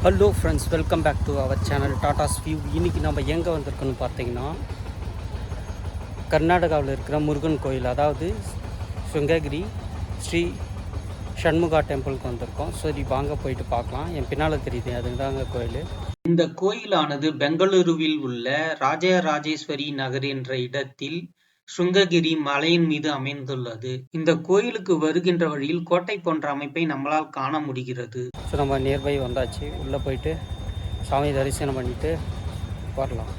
Hello friends, welcome back to our channel Tata's view. இன்றைக்கி நம்ம எங்கே வந்திருக்கோன்னு பார்த்தீங்கன்னா, கர்நாடகாவில் இருக்கிற முருகன் கோயில், அதாவது சுங்ககிரி ஸ்ரீ ஷண்முகா டெம்பிளுக்கு வந்திருக்கோம். சரி வாங்க போயிட்டு பார்க்கலாம். என் பின்னால் தெரியுது, அதுதாங்க கோயில். இந்த கோயிலானது பெங்களூருவில் உள்ள ராஜராஜேஸ்வரி நகர் என்ற இடத்தில் சுங்ககிரி மலையின் மீது அமைந்துள்ளது. இந்த கோயிலுக்கு வருகின்ற வழியில் கோட்டை போன்ற அமைப்பை நம்மளால் காண முடிகிறது. ஸோ நம்ம நியர்பை வந்தாச்சு. உள்ளே போயிட்டு சாமி தரிசனம் பண்ணிட்டு வரலாம்.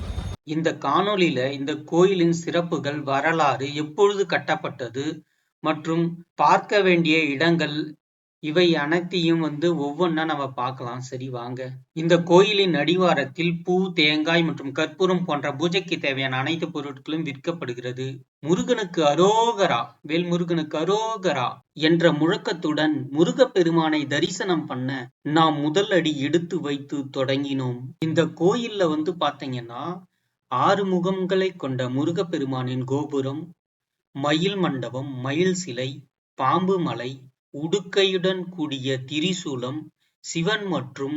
இந்த காணொளியில இந்த கோயிலின் சிறப்புகள், வரலாறு, எப்பொழுது கட்டப்பட்டது மற்றும் பார்க்க வேண்டிய இடங்கள், இவை அனைத்தையும் ஒவ்வொன்றா நம்ம பார்க்கலாம். சரி வாங்க. இந்த கோயிலின் அடிவாரத்தில் பூ, தேங்காய் மற்றும் கற்பூரம் போன்ற பூஜைக்கு தேவையான அனைத்து பொருட்களும் விற்கப்படுகிறது. முருகனுக்கு அரோகரா, வேல் முருகனுக்கு அரோகரா என்ற முழக்கத்துடன் முருகப்பெருமானை தரிசனம் பண்ண நாம் முதல் அடி எடுத்து வைத்து தொடங்கினோம். இந்த கோயில்ல பாத்தீங்கன்னா 6 முகங்களை கொண்ட முருகப்பெருமானின் கோபுரம், மயில் மண்டபம், மயில் சிலை, பாம்பு மலை, உடுக்கையுடன் கூடிய திரிசூலம், சிவன் மற்றும்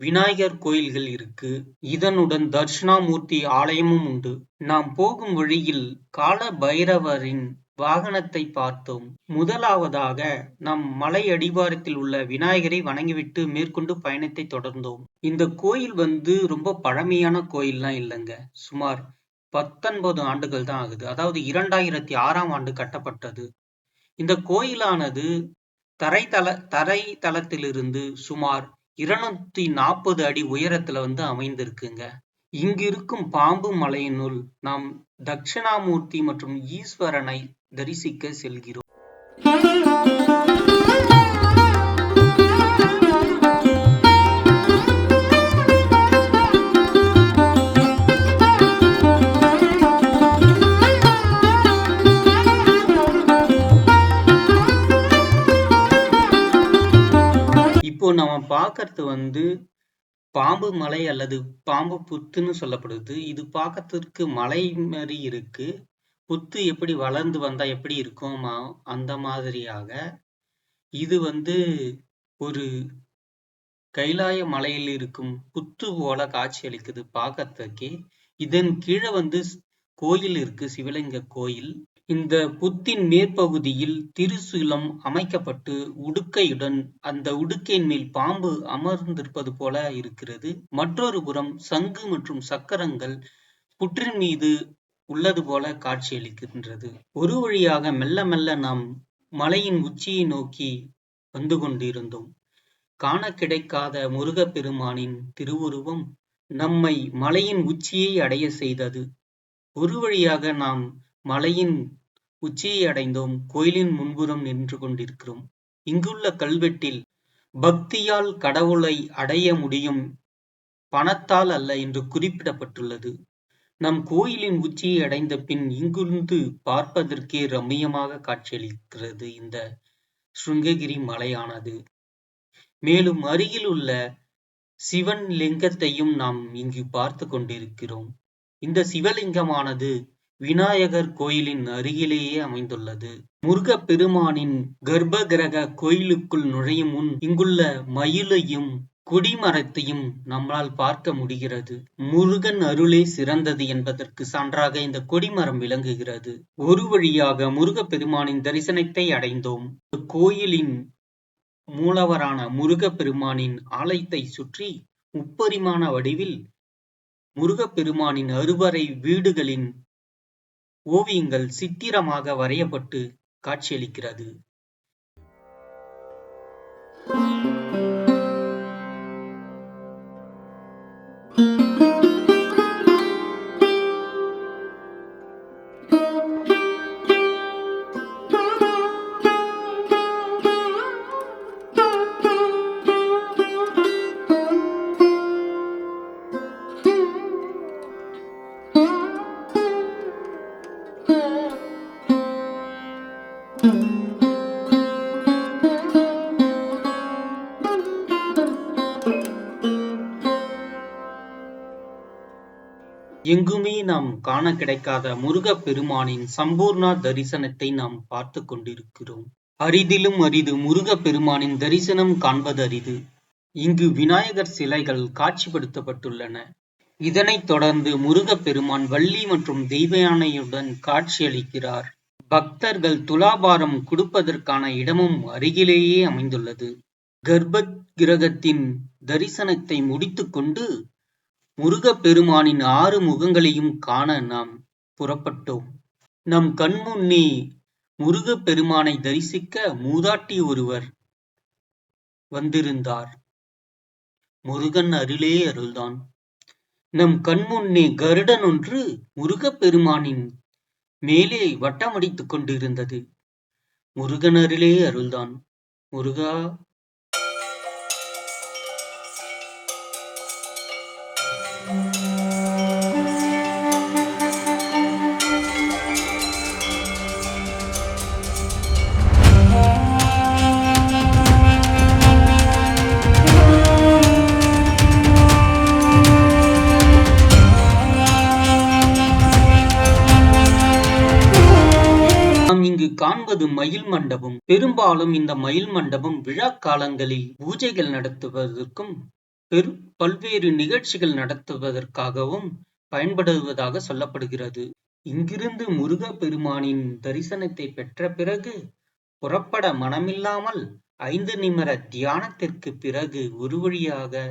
விநாயகர் கோயில்கள் இருக்கு. இதனுடன் தட்சிணாமூர்த்தி ஆலயமும் உண்டு. நாம் போகும் வழியில் கால பைரவரின் வாகனத்தை பார்த்தோம். முதலாவதாக நாம் மலை அடிவாரத்தில் உள்ள விநாயகரை வணங்கிவிட்டு மேற்கொண்டு பயணத்தை தொடர்ந்தோம். இந்த கோயில் ரொம்ப பழமையான கோயில்லாம் இல்லைங்க. சுமார் 19 ஆண்டுகள் தான் ஆகுது. அதாவது 2006ஆம் ஆண்டு கட்டப்பட்டது. இந்த கோயிலானது தரைத்தளத்திலிருந்து சுமார் 240 அடி உயரத்துல அமைந்திருக்குங்க. இங்கிருக்கும் பாம்பு மலையினுள் நாம் தட்சிணாமூர்த்தி மற்றும் ஈஸ்வரனை தரிசிக்க செல்கிறோம். இப்போ நம்ம பார்க்கறது பாம்பு மலை அல்லது பாம்பு புத்துன்னு சொல்லப்படுது. இது பார்க்கறதுக்கு மலை மாதிரி இருக்கு. புத்து எப்படி வளர்ந்து வந்தா எப்படி இருக்குமா அந்த மாதிரியாக இது ஒரு கைலாய மலையில் இருக்கும் புத்து போல காட்சி அளிக்குது பார்க்கறதுக்கே. இதன் கீழே கோயில் இருக்கு, சிவலிங்க கோயில். இந்த புத்தின் மேற்பகுதியில் திருசூலம் அமைக்கப்பட்டு உடுக்கையுடன் அந்த உடுக்கையின் மேல் பாம்பு அமர்ந்திருப்பது போல இருக்கிறது. மற்றொரு புறம் சங்கு மற்றும் சக்கரங்கள் புற்றின் மீது உள்ளது போல காட்சியளிக்கின்றது. ஒரு வழியாக மெல்ல மெல்ல நாம் மலையின் உச்சியை நோக்கி வந்து கொண்டிருந்தோம். காண கிடைக்காத முருகப்பெருமானின் திருவுருவம் நம்மை மலையின் உச்சியை அடைய செய்தது. ஒரு வழியாக நாம் மலையின் உச்சியை அடைந்தோம். கோயிலின் முன்புறம் நின்று கொண்டிருக்கிறோம். இங்குள்ள கல்வெட்டில் பக்தியால் கடவுளை அடைய முடியும், பணத்தால் அல்ல என்று குறிப்பிடப்பட்டுள்ளது. நம் கோயிலின் உச்சியை அடைந்த பின் இங்கிருந்து பார்ப்பதற்கே ரம்மியமாக காட்சியளிக்கிறது இந்த சுங்ககிரி மலையானது. மேலும் அருகில் உள்ள சிவன் லிங்கத்தையும் நாம் இங்கு பார்த்து கொண்டிருக்கிறோம். இந்த சிவலிங்கமானது விநாயகர் கோயிலின் அருகிலேயே அமைந்துள்ளது. முருகப்பெருமானின் கர்ப்ப கிரக கோயிலுக்குள் நுழையும் முன் இங்குள்ள மயிலையும் கொடிமரத்தையும் நம்மால் பார்க்க முடிகிறது. முருகன் அருளே சிறந்தது என்பதற்கு சான்றாக இந்த கொடிமரம் விளங்குகிறது. ஒரு வழியாக முருகப்பெருமானின் தரிசனத்தை அடைந்தோம். கோயிலின் மூலவரான முருகப்பெருமானின் ஆலயத்தை சுற்றி முப்பரிமாண வடிவில் முருகப்பெருமானின் அறுபடை வீடுகளின் ஓவியங்கள் சித்திரமாக வரையப்பட்டு காட்சியளிக்கிறது. எங்குமே நாம் காண கிடைக்காத முருகப்பெருமானின் சம்பூர்ண தரிசனத்தை நாம் பார்த்துக் கொண்டிருக்கிறோம். அரிதிலும் அரிது முருகப்பெருமானின் தரிசனம் காண்பது அரிது. இங்கு விநாயகர் சிலைகள் காட்சிப்படுத்தப்பட்டுள்ளன. இதனைத் தொடர்ந்து முருகப்பெருமான் வள்ளி மற்றும் தெய்வயானையுடன் காட்சியளிக்கிறார். பக்தர்கள் துலாபாரம் கொடுப்பதற்கான இடமும் அருகிலேயே அமைந்துள்ளது. கர்ப்ப கிரகத்தின் தரிசனத்தை முடித்துக்கொண்டு முருகப்பெருமானின் 6 முகங்களையும் காண நாம் புறப்பட்டோம். நம் கண்முன்னே முருகப்பெருமானை தரிசிக்க மூதாட்டி ஒருவர் வந்திருந்தார். முருகன் அருளே அருள்தான். நம் கண்முன்னே கருடன் ஒன்று முருகப்பெருமானின் மேலே வட்டமடித்துக் கொண்டிருந்தது. முருகன் அருளே அருள்தான். முருகா! நாம் இங்கு காண்பது மயில் மண்டபம். பெரும்பாலும் இந்த மயில் மண்டபம் விழா காலங்களில் பூஜைகள் நடத்துவதற்கும் பல்வேறு நிகழ்ச்சிகள் நடத்துவதற்காகவும் பயன்படுவதாக சொல்லப்படுகிறது. இங்கிருந்து முருகப்பெருமானின் தரிசனத்தை பெற்ற பிறகு புறப்பட மனமில்லாமல் 5 நிமிட தியானத்திற்கு பிறகு ஒரு வழியாக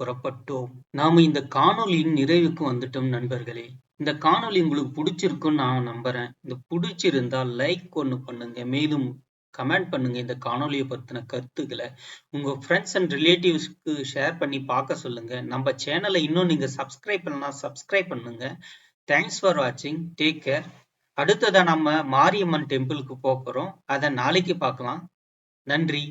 புறப்பட்டோம். நாம இந்த காணொளியின் நிறைவுக்கு வந்துட்டோம் நண்பர்களே. இந்த காணொளி உங்களுக்கு பிடிச்சிருக்குன்னு நான் நம்புறேன். இந்த பிடிச்சிருந்தா லைக் ஒன்று பண்ணுங்க, மேலும் கமெண்ட் பண்ணுங்க. இந்த காணொளியை பற்றின கருத்துக்களை உங்க ஃப்ரெண்ட்ஸ் அண்ட் ரிலேட்டிவ்ஸ்க்கு ஷேர் பண்ணி பார்க்க சொல்லுங்க. நம்ம சேனலை இன்னும் நீங்க சப்ஸ்கிரைப் பண்ணலாம், சப்ஸ்கிரைப் பண்ணுங்க. தேங்க்ஸ் ஃபார் வாட்சிங். Take care. அடுத்ததா நம்ம மாரியம்மன் டெம்பிளுக்கு போறோம். அதை நாளைக்கு பார்க்கலாம். நன்றி.